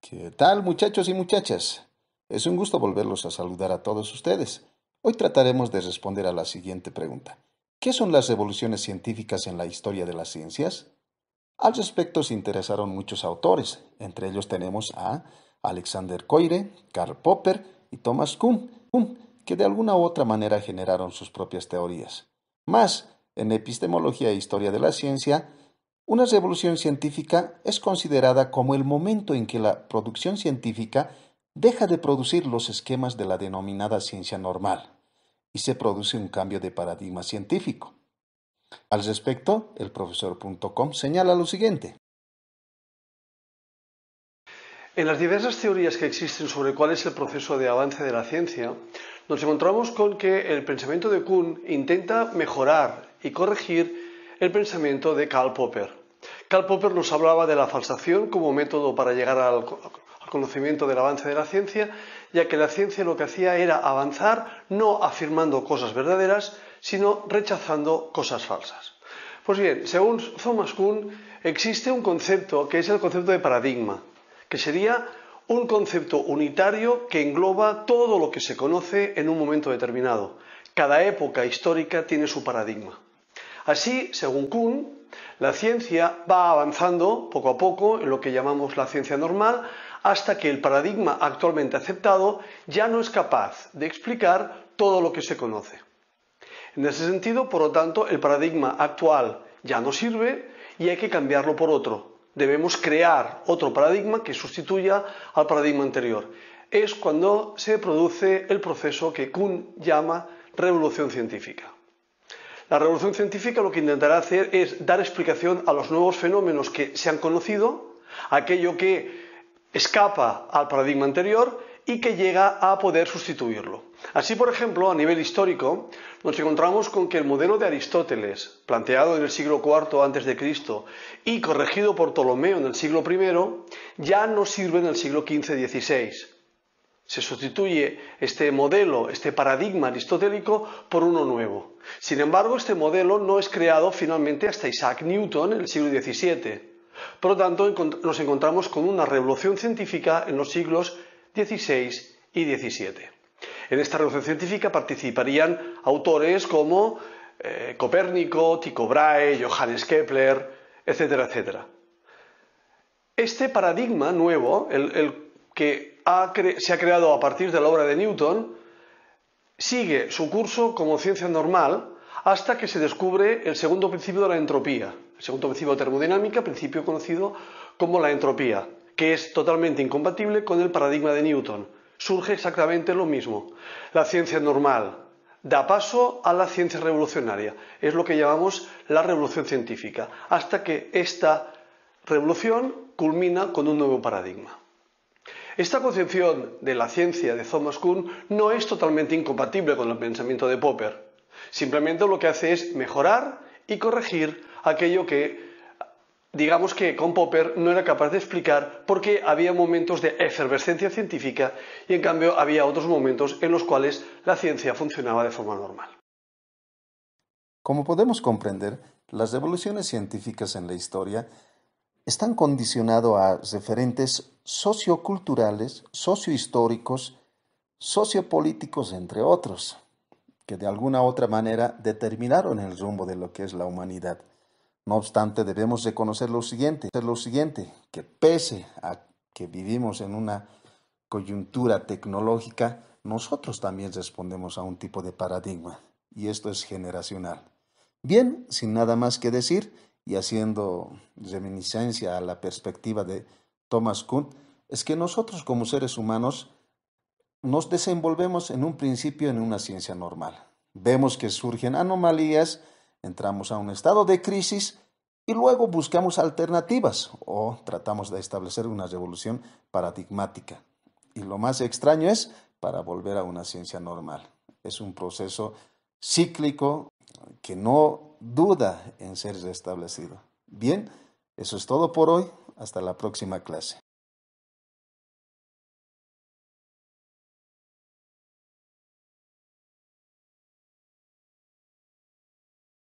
¿Qué tal, muchachos y muchachas? Es un gusto volverlos a saludar a todos ustedes. Hoy trataremos de responder a la siguiente pregunta. ¿Qué son las revoluciones científicas en la historia de las ciencias? Al respecto se interesaron muchos autores. Entre ellos tenemos a Alexander Koire, Karl Popper y Thomas Kuhn, que de alguna u otra manera generaron sus propias teorías. Más, en epistemología e historia de la ciencia, una revolución científica es considerada como el momento en que la producción científica deja de producir los esquemas de la denominada ciencia normal y se produce un cambio de paradigma científico. Al respecto, el profesor.com señala lo siguiente. En las diversas teorías que existen sobre cuál es el proceso de avance de la ciencia, nos encontramos con que el pensamiento de Kuhn intenta mejorar y corregir el pensamiento de Karl Popper. Karl Popper nos hablaba de la falsación como método para llegar al conocimiento del avance de la ciencia, ya que la ciencia lo que hacía era avanzar no afirmando cosas verdaderas, sino rechazando cosas falsas. Pues bien, según Thomas Kuhn, existe un concepto que es el concepto de paradigma, que sería un concepto unitario que engloba todo lo que se conoce en un momento determinado. Cada época histórica tiene su paradigma. Así, según Kuhn, la ciencia va avanzando poco a poco en lo que llamamos la ciencia normal, hasta que el paradigma actualmente aceptado ya no es capaz de explicar todo lo que se conoce. En ese sentido, por lo tanto, el paradigma actual ya no sirve y hay que cambiarlo por otro. Debemos crear otro paradigma que sustituya al paradigma anterior. Es cuando se produce el proceso que Kuhn llama revolución científica. La revolución científica lo que intentará hacer es dar explicación a los nuevos fenómenos que se han conocido, aquello que escapa al paradigma anterior y que llega a poder sustituirlo. Así, por ejemplo, a nivel histórico, nos encontramos con que el modelo de Aristóteles, planteado en el siglo IV a.C. y corregido por Ptolomeo en el siglo I, ya no sirve en el siglo XV-XVI. Se sustituye este modelo, este paradigma aristotélico, por uno nuevo. Sin embargo, este modelo no es creado finalmente hasta Isaac Newton en el siglo XVII. Por lo tanto, nos encontramos con una revolución científica en los siglos XVI y XVII. En esta revolución científica participarían autores como Copérnico, Tycho Brahe, Johannes Kepler, etcétera, etcétera. Este paradigma nuevo, el que se ha creado a partir de la obra de Newton, sigue su curso como ciencia normal hasta que se descubre el segundo principio de la entropía, el segundo principio de termodinámica, principio conocido como la entropía, que es totalmente incompatible con el paradigma de Newton. Surge exactamente lo mismo. La ciencia normal da paso a la ciencia revolucionaria. Es lo que llamamos la revolución científica, hasta que esta revolución culmina con un nuevo paradigma. Esta concepción de la ciencia de Thomas Kuhn no es totalmente incompatible con el pensamiento de Popper. Simplemente lo que hace es mejorar y corregir aquello que, digamos que con Popper no era capaz de explicar porque había momentos de efervescencia científica y en cambio había otros momentos en los cuales la ciencia funcionaba de forma normal. Como podemos comprender, las revoluciones científicas en la historia están condicionadas a referentes socioculturales, sociohistóricos, sociopolíticos, entre otros, que de alguna u otra manera determinaron el rumbo de lo que es la humanidad. No obstante, debemos reconocer lo siguiente, que pese a que vivimos en una coyuntura tecnológica, nosotros también respondemos a un tipo de paradigma, y esto es generacional. Bien, sin nada más que decir, y haciendo reminiscencia a la perspectiva de Thomas Kuhn, es que nosotros como seres humanos nos desenvolvemos en un principio en una ciencia normal. Vemos que surgen anomalías, entramos a un estado de crisis y luego buscamos alternativas o tratamos de establecer una revolución paradigmática. Y lo más extraño es para volver a una ciencia normal. Es un proceso cíclico que no duda en ser restablecido. Bien, eso es todo por hoy. Hasta la próxima clase.